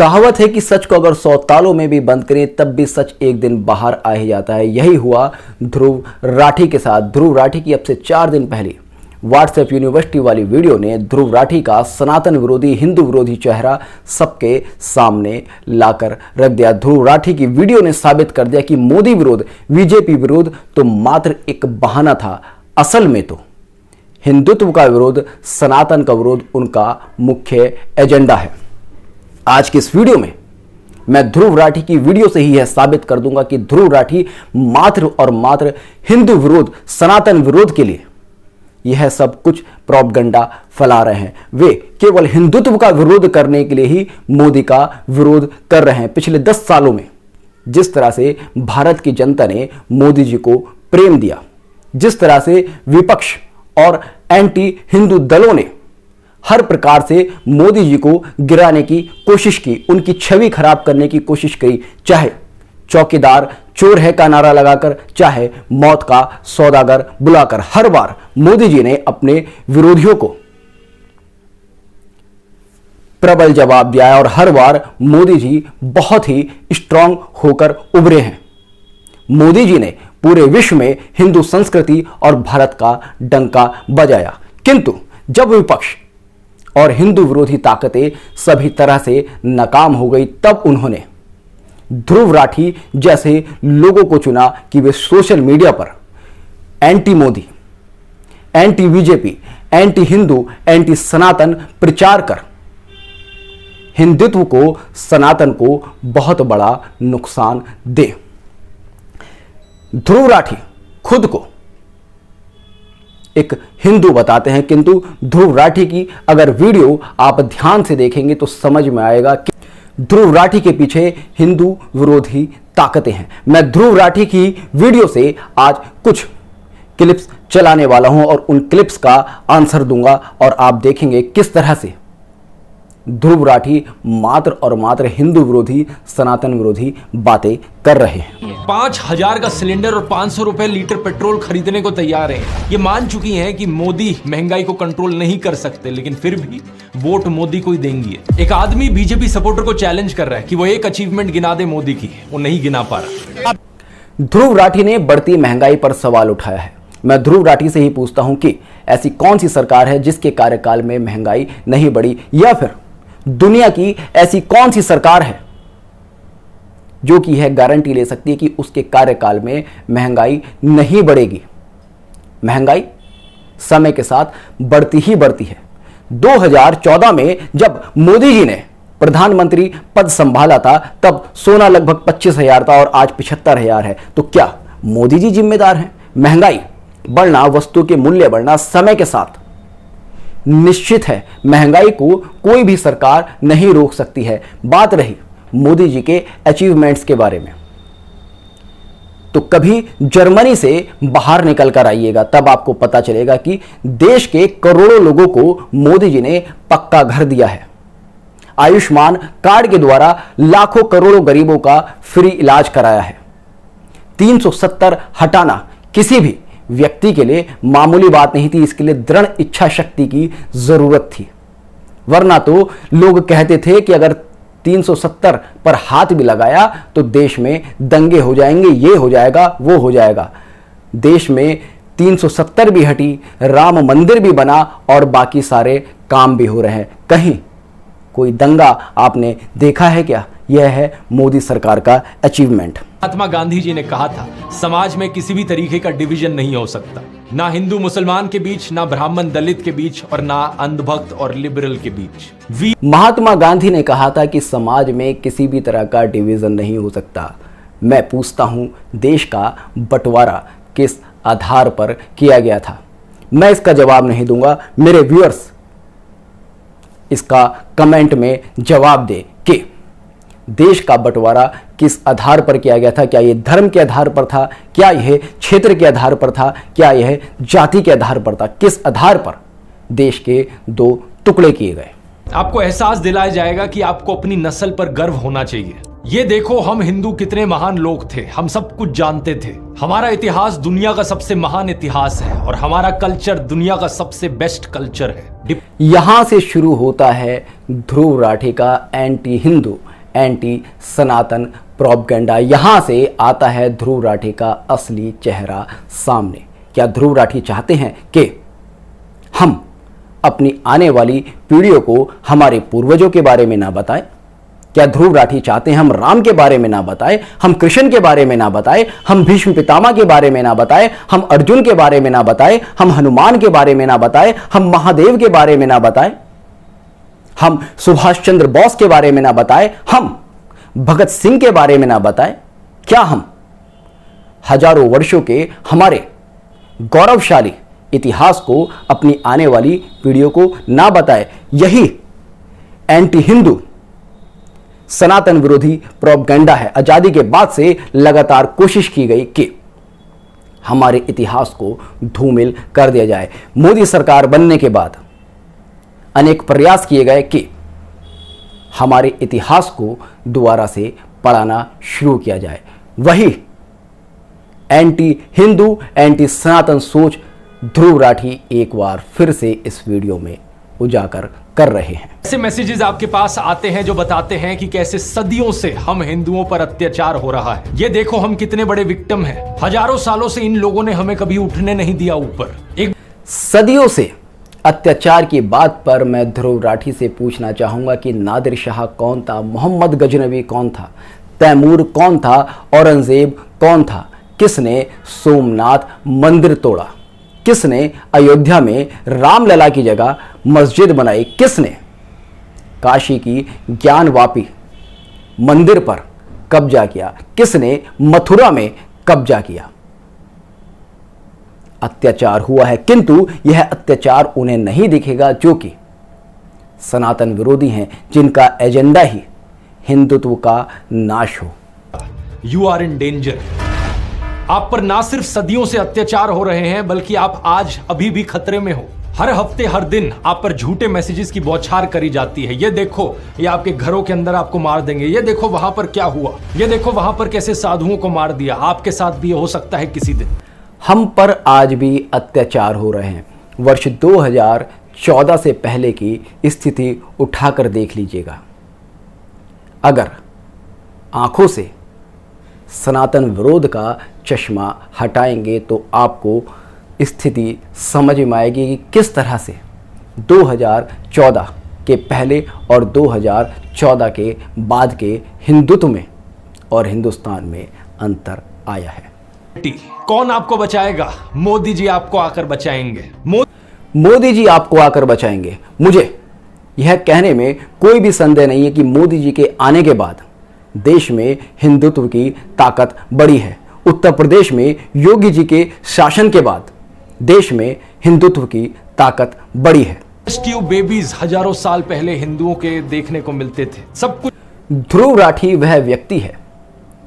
कहावत है कि सच को अगर 100 तालों में भी बंद करें तब भी सच एक दिन बाहर आ ही जाता है। यही हुआ ध्रुव राठी के साथ। ध्रुव राठी की अब से 4 दिन पहले व्हाट्सएप यूनिवर्सिटी वाली वीडियो ने ध्रुव राठी का सनातन विरोधी, हिंदू विरोधी चेहरा सबके सामने लाकर रख दिया। ध्रुव राठी की वीडियो ने साबित कर दिया कि मोदी विरोध, बीजेपी विरोध तो मात्र एक बहाना था। असल में तो हिंदुत्व का विरोध, सनातन का विरोध उनका मुख्य एजेंडा है। आज की इस वीडियो में मैं ध्रुव राठी की वीडियो से ही यह साबित कर दूंगा कि ध्रुव राठी मात्र और मात्र हिंदू विरोध, सनातन विरोध के लिए यह सब कुछ प्रोपगंडा फैला रहे हैं। वे केवल हिंदुत्व का विरोध करने के लिए ही मोदी का विरोध कर रहे हैं। पिछले 10 सालों में जिस तरह से भारत की जनता ने मोदी जी को प्रेम दिया, जिस तरह से विपक्ष और एंटी हिंदू दलों ने हर प्रकार से मोदी जी को गिराने की कोशिश की, उनकी छवि खराब करने की कोशिश की, चाहे चौकीदार चोर है का नारा लगाकर, चाहे मौत का सौदागर बुलाकर, हर बार मोदी जी ने अपने विरोधियों को प्रबल जवाब दिया है और हर बार मोदी जी बहुत ही स्ट्रांग होकर उभरे हैं। मोदी जी ने पूरे विश्व में हिंदू संस्कृति और भारत का डंका बजाया। किंतु जब विपक्ष और हिंदू विरोधी ताकतें सभी तरह से नाकाम हो गई, तब उन्होंने ध्रुव राठी जैसे लोगों को चुना कि वे सोशल मीडिया पर anti Modi, anti BJP, anti Hindu, anti Sanatan प्रचार कर हिंदुत्व को, सनातन को बहुत बड़ा नुकसान दे। ध्रुव राठी खुद को एक हिंदू बताते हैं, किंतु ध्रुव राठी की अगर वीडियो आप ध्यान से देखेंगे तो समझ में आएगा कि ध्रुव राठी के पीछे हिंदू विरोधी ताकतें हैं। मैं ध्रुव राठी की वीडियो से आज कुछ क्लिप्स चलाने वाला हूं और उन क्लिप्स का आंसर दूंगा और आप देखेंगे किस तरह से ध्रुव राठी मात्र और मात्र हिंदू विरोधी, सनातन विरोधी बातें कर रहे हैं। 5000 का सिलेंडर और 500 रुपए लीटर पेट्रोल खरीदने को तैयार हैं। ये मान चुकी हैं कि मोदी महंगाई को कंट्रोल नहीं कर सकते, लेकिन फिर भी वोट मोदी को ही देंगी। एक आदमी बीजेपी सपोर्टर को चैलेंज कर रहा है कि वो एक अचीवमेंट गिना दे मोदी की, वो नहीं गिना पा रहा। ध्रुव राठी ने बढ़ती महंगाई पर सवाल उठाया है। मैं ध्रुव राठी से ही पूछता हूं कि ऐसी कौन सी सरकार है जिसके कार्यकाल में महंगाई नहीं बढ़ी, या फिर दुनिया की ऐसी कौन सी सरकार है जो कि यह गारंटी ले सकती है कि उसके कार्यकाल में महंगाई नहीं बढ़ेगी। महंगाई समय के साथ बढ़ती ही बढ़ती है। 2014 में जब मोदी जी ने प्रधानमंत्री पद संभाला था तब सोना लगभग 25,000 था और आज 75,000 है। तो क्या मोदी जी जिम्मेदार हैं? महंगाई बढ़ना, वस्तु के मूल्य बढ़ना समय के साथ निश्चित है। महंगाई को कोई भी सरकार नहीं रोक सकती है। बात रही मोदी जी के अचीवमेंट्स के बारे में, तो कभी जर्मनी से बाहर निकल कर आइएगा, तब आपको पता चलेगा कि देश के करोड़ों लोगों को मोदी जी ने पक्का घर दिया है। आयुष्मान कार्ड के द्वारा लाखों करोड़ों गरीबों का फ्री इलाज कराया है। 370 हटाना किसी भी व्यक्ति के लिए मामूली बात नहीं थी, इसके लिए दृढ़ इच्छा शक्ति की जरूरत थी। वरना तो लोग कहते थे कि अगर 370 पर हाथ भी लगाया तो देश में दंगे हो जाएंगे, ये हो जाएगा, वो हो जाएगा। देश में 370 भी हटी, राम मंदिर भी बना और बाकी सारे काम भी हो रहे हैं। कहीं कोई दंगा आपने देखा है क्या? यह है मोदी सरकार का अचीवमेंट। महात्मा गांधी जी ने कहा था, समाज में किसी भी तरीके का डिवीजन नहीं हो सकता, ना हिंदू मुसलमान के बीच, ना ब्राह्मण दलित के बीच और ना अंधभक्त और लिबरल के बीच। महात्मा गांधी ने कहा था कि समाज में किसी भी तरह का डिवीजन नहीं हो सकता। मैं पूछता हूं, देश का बंटवारा किस आधार पर किया गया था? मैं इसका जवाब नहीं दूंगा। मेरे व्यूअर्स इसका कमेंट में जवाब दे कि देश का बंटवारा किस आधार पर किया गया था? क्या यह धर्म के आधार पर था? क्या यह क्षेत्र के आधार पर था? क्या यह जाति के आधार पर था? किस आधार पर देश के 2 टुकड़े किए गए? आपको एहसास दिलाया जाएगा कि आपको अपनी नस्ल पर गर्व होना चाहिए। ये देखो, हम हिंदू कितने महान लोग थे, हम सब कुछ जानते थे। हमारा इतिहास दुनिया का सबसे महान इतिहास है और हमारा कल्चर दुनिया का सबसे बेस्ट कल्चर है। यहां से शुरू होता है ध्रुव राठी का एंटी हिंदू, एंटी सनातन प्रोपगेंडा। यहां से आता है ध्रुव राठी का असली चेहरा सामने। क्या ध्रुव राठी चाहते हैं कि हम अपनी आने वाली पीढ़ियों को हमारे पूर्वजों के बारे में ना बताएं? क्या ध्रुव राठी चाहते हैं हम राम के बारे में ना बताएं, हम कृष्ण के बारे में ना बताएं, हम भीष्म पितामह के बारे में ना बताएं, हम अर्जुन के बारे में ना बताएं, हम हनुमान के बारे में ना बताएं, हम महादेव के बारे में ना बताएं, हम सुभाष चंद्र बोस के बारे में ना बताएं, हम भगत सिंह के बारे में ना बताएं? क्या हम हजारों वर्षों के हमारे गौरवशाली इतिहास को अपनी आने वाली पीढ़ियों को ना बताएं? यही एंटी हिंदू सनातन विरोधी प्रोपगेंडा है। आजादी के बाद से लगातार कोशिश की गई कि हमारे इतिहास को धूमिल कर दिया जाए। मोदी सरकार बनने के बाद अनेक प्रयास किए गए कि हमारे इतिहास को दोबारा से पढ़ाना शुरू किया जाए। वही एंटी हिंदू एंटी सनातन सोच ध्रुव राठी एक बार फिर से इस वीडियो में उजागर कर रहे हैं। ऐसे मैसेजेस आपके पास आते हैं जो बताते हैं कि कैसे सदियों से हम हिंदुओं पर अत्याचार हो रहा है। ये देखो हम कितने बड़े विक्टिम हैं। हजारों सालों से इन लोगों ने हमें कभी उठने नहीं दिया ऊपर। एक सदियों से अत्याचार की बात पर मैं ध्रुव राठी से पूछना चाहूंगा कि नादिर शाह कौन था, मोहम्मद गजनवी कौन था, तैमूर कौन था, औरंगजेब कौन था, किसने सोमनाथ मंदिर तोड़ा, किसने अयोध्या में रामलला की जगह मस्जिद बनाई, किसने काशी की ज्ञानवापी मंदिर पर कब्जा किया, किसने मथुरा में कब्जा किया। अत्याचार हुआ है, किंतु यह अत्याचार उन्हें नहीं दिखेगा जो कि सनातन विरोधी हैं, जिनका एजेंडा ही हिंदुत्व का नाश हो। You are in danger. आप पर ना सिर्फ सदियों से अत्याचार हो रहे हैं बल्कि आप आज अभी भी खतरे में हो। हर हफ्ते हर दिन आप पर झूठे मैसेजेस की बौछार करी जाती है। ये देखो ये आपके घरों के अंदर आपको मार देंगे, ये देखो वहां पर क्या हुआ, ये देखो वहां पर कैसे साधुओं को मार दिया। आपके साथ भी हो सकता है किसी दिन। हम पर आज भी अत्याचार हो रहे हैं। वर्ष 2014 से पहले की स्थिति उठाकर देख लीजिएगा। अगर आंखों से सनातन विरोध का चश्मा हटाएंगे तो आपको स्थिति समझ में आएगी कि किस तरह से 2014 के पहले और 2014 के बाद के हिंदुत्व में और हिंदुस्तान में अंतर आया है। कौन आपको बचाएगा? मोदी जी आपको आकर बचाएंगे। मोदी जी आपको आकर बचाएंगे। मुझे यह कहने में कोई भी संदेह नहीं है कि मोदी जी के आने के बाद देश में हिंदुत्व की ताकत बढ़ी है। उत्तर प्रदेश में योगी जी के शासन के बाद देश में हिंदुत्व की ताकत बढ़ी है। ट्यूब बेबीज हजारों साल पहले हिंदुओं के देखने को मिलते थे। सब कुछ। ध्रुव राठी वह व्यक्ति है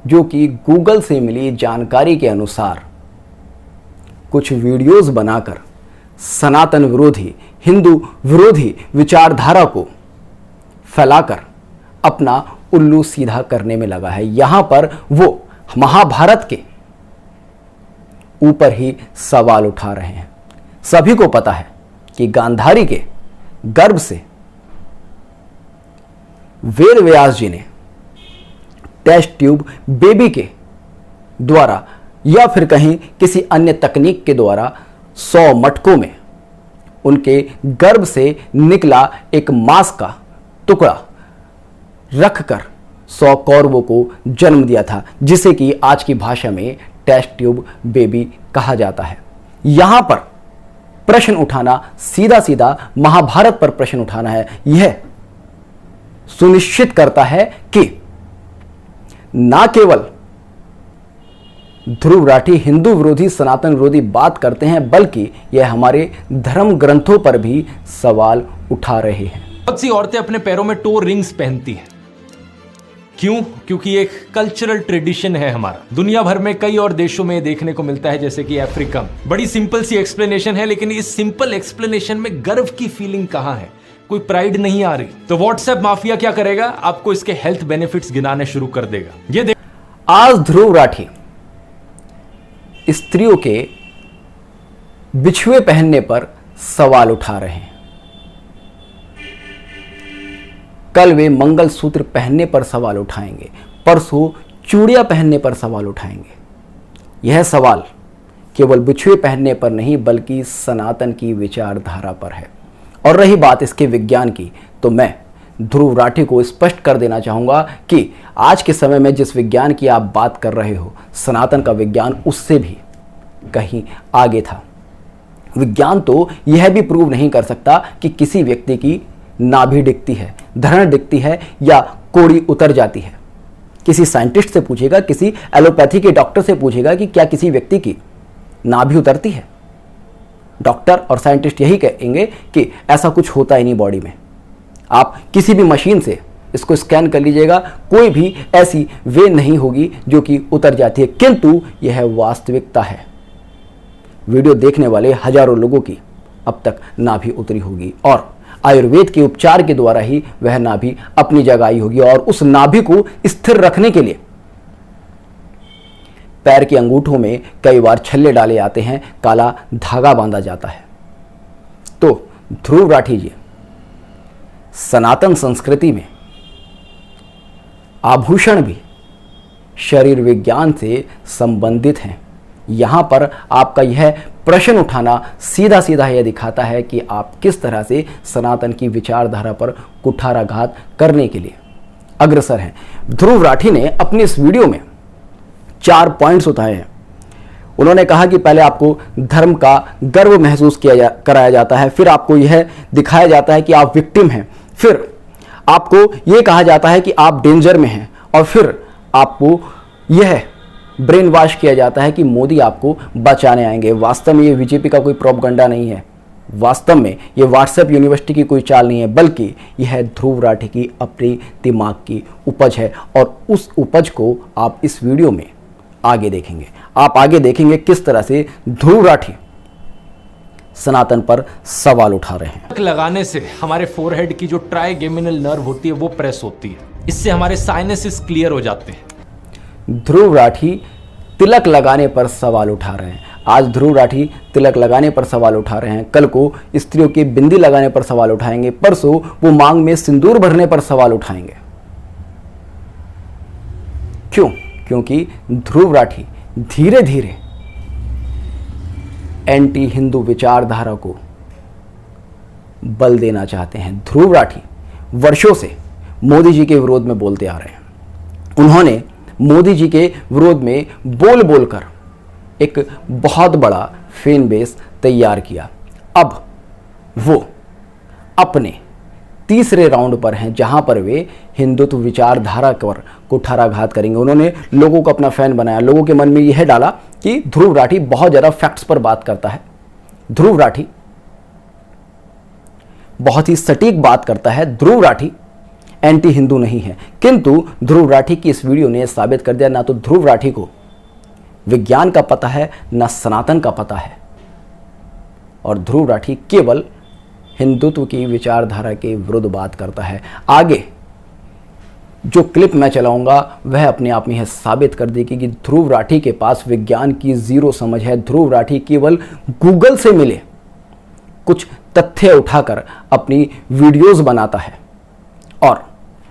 जो कि गूगल से मिली जानकारी के अनुसार कुछ वीडियोस बनाकर सनातन विरोधी हिंदू विरोधी विचारधारा को फैलाकर अपना उल्लू सीधा करने में लगा है। यहां पर वो महाभारत के ऊपर ही सवाल उठा रहे हैं। सभी को पता है कि गांधारी के गर्भ से वेद व्यास जी ने टेस्ट ट्यूब बेबी के द्वारा या फिर कहीं किसी अन्य तकनीक के द्वारा 100 मटकों में उनके गर्भ से निकला एक मांस का टुकड़ा रखकर 100 कौरवों को जन्म दिया था, जिसे कि आज की भाषा में टेस्ट ट्यूब बेबी कहा जाता है। यहां पर प्रश्न उठाना सीधा सीधा महाभारत पर प्रश्न उठाना है। यह सुनिश्चित करता है कि ना केवल ध्रुव राठी हिंदू विरोधी सनातन विरोधी बात करते हैं, बल्कि यह हमारे धर्म ग्रंथों पर भी सवाल उठा रहे हैं। बहुत सी औरतें अपने पैरों में टो रिंग्स पहनती हैं। क्यों? क्योंकि एक कल्चरल ट्रेडिशन है हमारा। दुनिया भर में कई और देशों में देखने को मिलता है, जैसे कि अफ्रीका में। बड़ी सिंपल सी एक्सप्लेनेशन है, लेकिन इस सिंपल एक्सप्लेनेशन में गर्व की फीलिंग कहां है? कोई प्राइड नहीं आ रही। तो व्हाट्सएप माफिया क्या करेगा? आपको इसके हेल्थ बेनिफिट्स गिनाने शुरू कर देगा। ये देख, आज ध्रुव राठी स्त्रियों के बिछुए पहनने पर सवाल उठा रहे हैं। कल वे मंगलसूत्र पहनने पर सवाल उठाएंगे, परसों चूड़ियां पहनने पर सवाल उठाएंगे। यह सवाल केवल बिछुए पहनने पर नहीं बल्कि सनातन की विचारधारा पर है। और रही बात इसके विज्ञान की, तो मैं ध्रुव राठी को स्पष्ट कर देना चाहूंगा कि आज के समय में जिस विज्ञान की आप बात कर रहे हो, सनातन का विज्ञान उससे भी कहीं आगे था। विज्ञान तो यह भी प्रूव नहीं कर सकता कि किसी व्यक्ति की नाभि दिखती है, धरण दिखती है या कोड़ी उतर जाती है। किसी साइंटिस्ट से पूछेगा, किसी एलोपैथी के डॉक्टर से पूछेगा कि क्या किसी व्यक्ति की नाभि उतरती है, डॉक्टर और साइंटिस्ट यही कहेंगे कि ऐसा कुछ होता ही नहीं बॉडी में। आप किसी भी मशीन से इसको स्कैन कर लीजिएगा, कोई भी ऐसी वे नहीं होगी जो कि उतर जाती है, किंतु यह वास्तविकता है। वीडियो देखने वाले हजारों लोगों की अब तक नाभि उतरी होगी और आयुर्वेद के उपचार के द्वारा ही वह नाभि अपनी जगह आई होगी। और उस नाभि को स्थिर रखने के लिए पैर के अंगूठों में कई बार छल्ले डाले जाते हैं, काला धागा बांधा जाता है। तो ध्रुव राठी जी, सनातन संस्कृति में आभूषण भी शरीर विज्ञान से संबंधित हैं। यहां पर आपका यह प्रश्न उठाना सीधा सीधा यह दिखाता है कि आप किस तरह से सनातन की विचारधारा पर कुठाराघात करने के लिए अग्रसर हैं। ध्रुव राठी ने अपनी इस वीडियो में 4 पॉइंट्स उठाए हैं। उन्होंने कहा कि पहले आपको धर्म का गर्व महसूस कराया जाता है, फिर आपको यह दिखाया जाता है कि आप विक्टिम हैं, फिर आपको यह कहा जाता है कि आप डेंजर में हैं, और फिर आपको यह ब्रेन वॉश किया जाता है कि मोदी आपको बचाने आएंगे। वास्तव में ये बीजेपी का कोई प्रोपगंडा नहीं है, वास्तव में ये व्हाट्सएप यूनिवर्सिटी की कोई चाल नहीं है, बल्कि यह ध्रुव राठी की अपनी दिमाग की उपज है। और उस उपज को आप इस वीडियो में आगे देखेंगे। आप आगे देखेंगे किस तरह से ध्रुव राठी सनातन पर सवाल उठा रहे हैं। लगाने से हमारे फोरहेड की जो ट्राइगेमिनल नर्व होती है वो प्रेस होती है, इससे हमारे साइनसेस क्लियर हो जाते हैं। ध्रुव राठी तिलक लगाने पर सवाल उठा रहे हैं। आज ध्रुव राठी तिलक लगाने पर सवाल उठा रहे हैं, कल को स्त्रियों की बिंदी लगाने पर सवाल उठाएंगे, परसों वो मांग में सिंदूर भरने पर सवाल उठाएंगे। क्यों? क्योंकि ध्रुव राठी धीरे धीरे एंटी हिंदू विचारधारा को बल देना चाहते हैं। ध्रुव राठी वर्षों से मोदी जी के विरोध में बोलते आ रहे हैं। उन्होंने मोदी जी के विरोध में बोल बोलकर एक बहुत बड़ा फैन बेस तैयार किया। अब वो अपने तीसरे राउंड पर हैं, जहां पर वे हिंदुत्व विचारधारा पर कुठाराघात करेंगे। उन्होंने लोगों को अपना फैन बनाया, लोगों के मन में यह डाला कि ध्रुव राठी बहुत ज्यादा फैक्ट्स पर बात करता है, ध्रुव राठी बहुत ही सटीक बात करता है, ध्रुव राठी एंटी हिंदू नहीं है। किंतु ध्रुव राठी की इस वीडियो ने साबित कर दिया, ना तो ध्रुव राठी को विज्ञान का पता है, ना सनातन का पता है, और ध्रुव राठी केवल हिंदुत्व की विचारधारा के विरुद्ध बात करता है। आगे जो क्लिप मैं चलाऊंगा वह अपने आप में यह साबित कर देगी कि ध्रुव राठी के पास विज्ञान की जीरो समझ है। ध्रुव राठी केवल गूगल से मिले कुछ तथ्य उठाकर अपनी वीडियोस बनाता है, और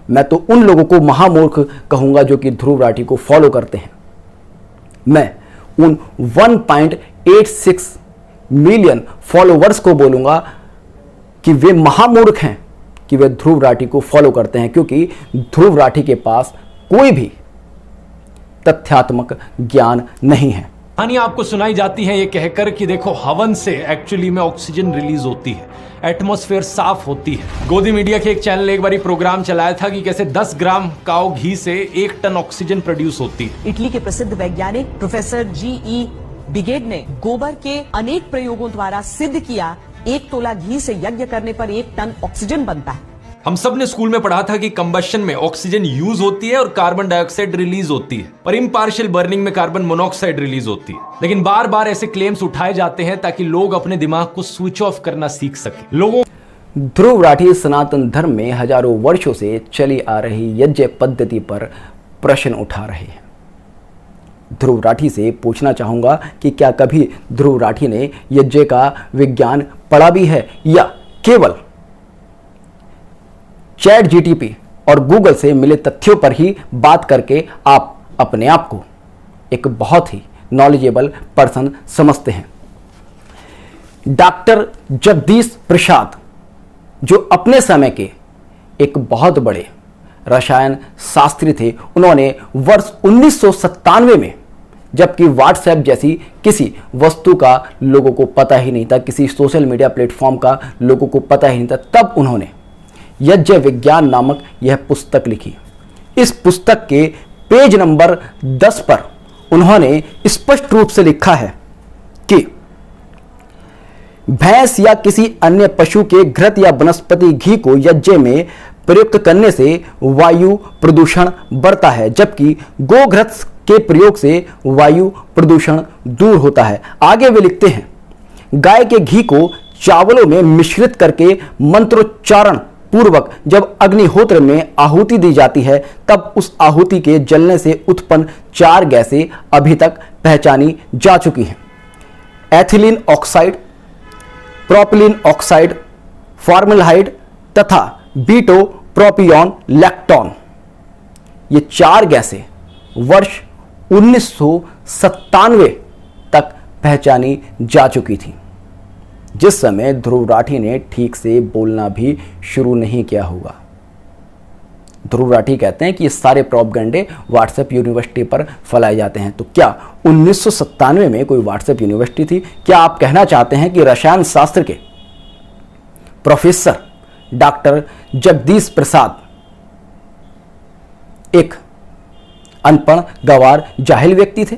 मैं तो उन लोगों को महामूर्ख कहूंगा जो कि ध्रुव राठी को फॉलो करते हैं। मैं उन 1.86 मिलियन फॉलोवर्स को बोलूंगा कि वे महामूर्ख हैं कि वे ध्रुव राठी को फॉलो करते हैं, क्योंकि ध्रुव राठी के पास कोई भी तथ्यात्मक ज्ञान नहीं है। कहानी आपको सुनाई जाती है ये कहकर कि देखो हवन से एक्चुअली में ऑक्सीजन रिलीज होती है, एटमॉस्फेयर साफ होती है। गोदी मीडिया के एक चैनल ने एक बार प्रोग्राम चलाया था कि कैसे 10 ग्राम काऊ घी से 1 टन ऑक्सीजन प्रोड्यूस होती है। इटली के प्रसिद्ध वैज्ञानिक प्रोफेसर जी.ई. बिगेड ने गोबर के अनेक प्रयोगों द्वारा सिद्ध किया 1 तोला घी से यज्ञ करने पर 1 टन ऑक्सीजन बनता है। हम सब ने स्कूल में पढ़ा था कि कंबशन में ऑक्सीजन यूज होती है और कार्बन डाइऑक्साइड रिलीज होती है, पर इम्पार्शियल बर्निंग में कार्बन मोनोऑक्साइड रिलीज होती है। लेकिन बार बार ऐसे क्लेम्स उठाए जाते हैं ताकि लोग अपने दिमाग को स्विच ऑफ करना सीख सके। लोगों ध्रुव राठी सनातन धर्म में हजारों वर्षों से चली आ रही यज्ञ पद्धति पर प्रश्न उठा रहे हैं। ध्रुव राठी से पूछना चाहूंगा कि क्या कभी ध्रुव राठी ने यज्ञ का विज्ञान पढ़ा भी है, या केवल चैट जीटीपी और गूगल से मिले तथ्यों पर ही बात करके आप अपने आप को एक बहुत ही नॉलेजेबल पर्सन समझते हैं। डॉक्टर जगदीश प्रसाद, जो अपने समय के एक बहुत बड़े रसायन शास्त्री थे, उन्होंने वर्ष 1997 में, जबकि व्हाट्सएप जैसी किसी वस्तु का लोगों को पता ही नहीं था, किसी सोशल मीडिया प्लेटफॉर्म का लोगों को पता ही नहीं था, तब उन्होंने यज्ञ विज्ञान नामक यह पुस्तक लिखी। इस पुस्तक के पेज नंबर 10 पर उन्होंने स्पष्ट रूप से लिखा है कि भैंस या किसी अन्य पशु के घृत या वनस्पति घी को यज्ञ में प्रयुक्त करने से वायु प्रदूषण बढ़ता है, जबकि गोघृत के प्रयोग से वायु प्रदूषण दूर होता है। आगे वे लिखते हैं, गाय के घी को चावलों में मिश्रित करके मंत्रोच्चारण पूर्वक जब अग्निहोत्र में आहुति दी जाती है, तब उस आहुति के जलने से उत्पन्न 4 गैसें अभी तक पहचानी जा चुकी हैं। Ethylene oxide, propylene oxide, formaldehyde तथा बीटो प्रोपियन लैक्टोन। ये 4 गैसें वर्ष 1997 तक पहचानी जा चुकी थी, जिस समय ध्रुव राठी ने ठीक से बोलना भी शुरू नहीं किया होगा। ध्रुव राठी कहते हैं कि ये सारे प्रोपगेंडे व्हाट्सएप यूनिवर्सिटी पर फैलाए जाते हैं। तो क्या 1997 में कोई व्हाट्सएप यूनिवर्सिटी थी? क्या आप कहना चाहते हैं कि रसायन शास्त्र के प्रोफेसर डॉक्टर जगदीश प्रसाद एक अनपढ़, गंवार, जाहिल व्यक्ति थे?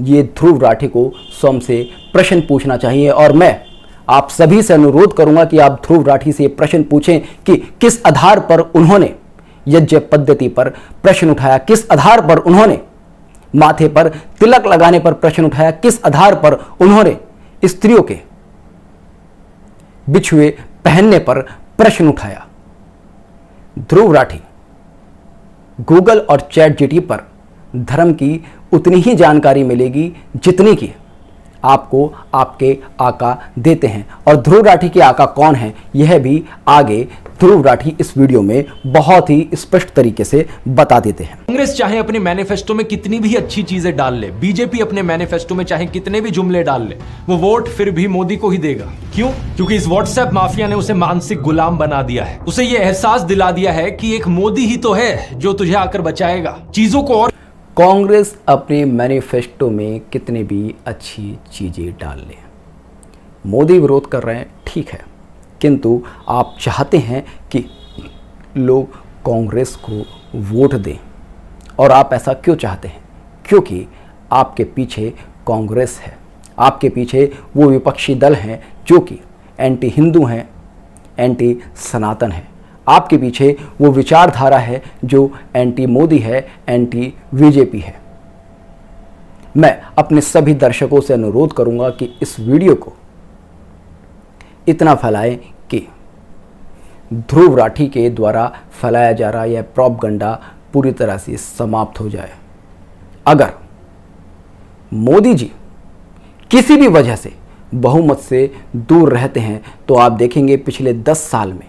ये ध्रुव राठी को स्वयं से प्रश्न पूछना चाहिए, और मैं आप सभी से अनुरोध करूंगा कि आप ध्रुव राठी से प्रश्न पूछें कि किस आधार पर उन्होंने यज्ञ पद्धति पर प्रश्न उठाया, किस आधार पर उन्होंने माथे पर तिलक लगाने पर प्रश्न उठाया, किस आधार पर उन्होंने स्त्रियों के बिछुए पहनने पर प्रश्न उठाया। ध्रुव राठी गूगल और चैट जीटीपी पर धर्म की उतनी ही जानकारी मिलेगी जितनी की आपको आपके आका देते हैं, और ध्रुव राठी के आका कौन है यह भी आगे ध्रुव राठी इस वीडियो में बहुत ही स्पष्ट तरीके से बता देते हैं। कांग्रेस चाहे अपने मैनिफेस्टो में कितनी भी अच्छी चीजें डाल ले, बीजेपी अपने मैनिफेस्टो में चाहे कितने भी जुमले डाल ले, वो वोट फिर भी मोदी को ही देगा। क्यों? क्योंकि इस व्हाट्सएप माफिया ने उसे मानसिक गुलाम बना दिया है, उसे ये एहसास दिला दिया है कि एक मोदी ही तो है जो तुझे आकर बचाएगा चीजों को। और कांग्रेस अपने मैनिफेस्टो में कितने भी अच्छी चीजें डाल ले, मोदी विरोध कर रहे हैं, ठीक है, किंतु आप चाहते हैं कि लोग कांग्रेस को वोट दें। और आप ऐसा क्यों चाहते हैं? क्योंकि आपके पीछे कांग्रेस है, आपके पीछे वो विपक्षी दल हैं जो कि एंटी हिंदू हैं, एंटी सनातन है। आपके पीछे वो विचारधारा है जो एंटी मोदी है, एंटी बीजेपी है। मैं अपने सभी दर्शकों से अनुरोध करूंगा कि इस वीडियो को इतना फैलाएं कि ध्रुव राठी के द्वारा फैलाया जा रहा यह प्रोपगंडा पूरी तरह से समाप्त हो जाए। अगर मोदी जी किसी भी वजह से बहुमत से दूर रहते हैं तो आप देखेंगे पिछले 10 साल में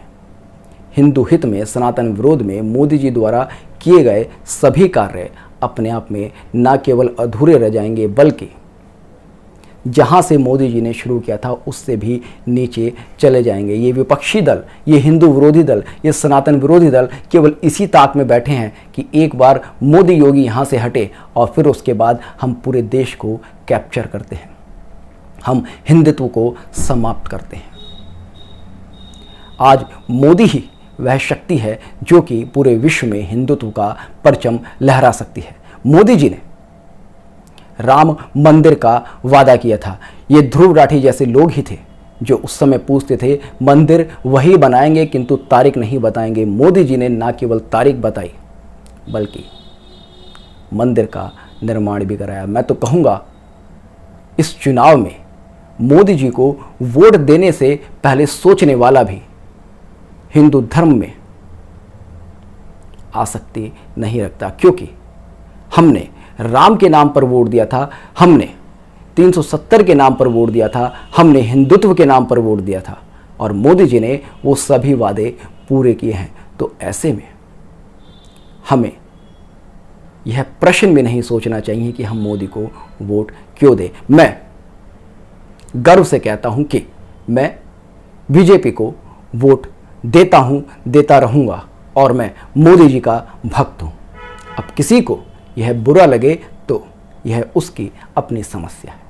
हिंदू हित में, सनातन विरोध में मोदी जी द्वारा किए गए सभी कार्य अपने आप में न केवल अधूरे रह जाएंगे, बल्कि जहां से मोदी जी ने शुरू किया था उससे भी नीचे चले जाएंगे। ये विपक्षी दल, ये हिंदू विरोधी दल, ये सनातन विरोधी दल केवल इसी ताक में बैठे हैं कि एक बार मोदी योगी यहाँ से हटे और फिर उसके बाद हम पूरे देश को कैप्चर करते हैं, हम हिंदुत्व को समाप्त करते हैं। आज मोदी ही वह शक्ति है जो कि पूरे विश्व में हिंदुत्व का परचम लहरा सकती है। मोदी जी ने राम मंदिर का वादा किया था। ये ध्रुव राठी जैसे लोग ही थे जो उस समय पूछते थे मंदिर वही बनाएंगे किंतु तारीख नहीं बताएंगे। मोदी जी ने ना केवल तारीख बताई बल्कि मंदिर का निर्माण भी कराया। मैं तो कहूँगा इस चुनाव में मोदी जी को वोट देने से पहले सोचने वाला भी हिंदू धर्म में आसक्ति नहीं रखता, क्योंकि हमने राम के नाम पर वोट दिया था, हमने 370 के नाम पर वोट दिया था, हमने हिंदुत्व के नाम पर वोट दिया था और मोदी जी ने वो सभी वादे पूरे किए हैं। तो ऐसे में हमें यह प्रश्न भी नहीं सोचना चाहिए कि हम मोदी को वोट क्यों दें। मैं गर्व से कहता हूं कि मैं बीजेपी को वोट देता हूं, देता रहूंगा और मैं मोदी जी का भक्त हूं। अब किसी को यह बुरा लगे तो यह उसकी अपनी समस्या है।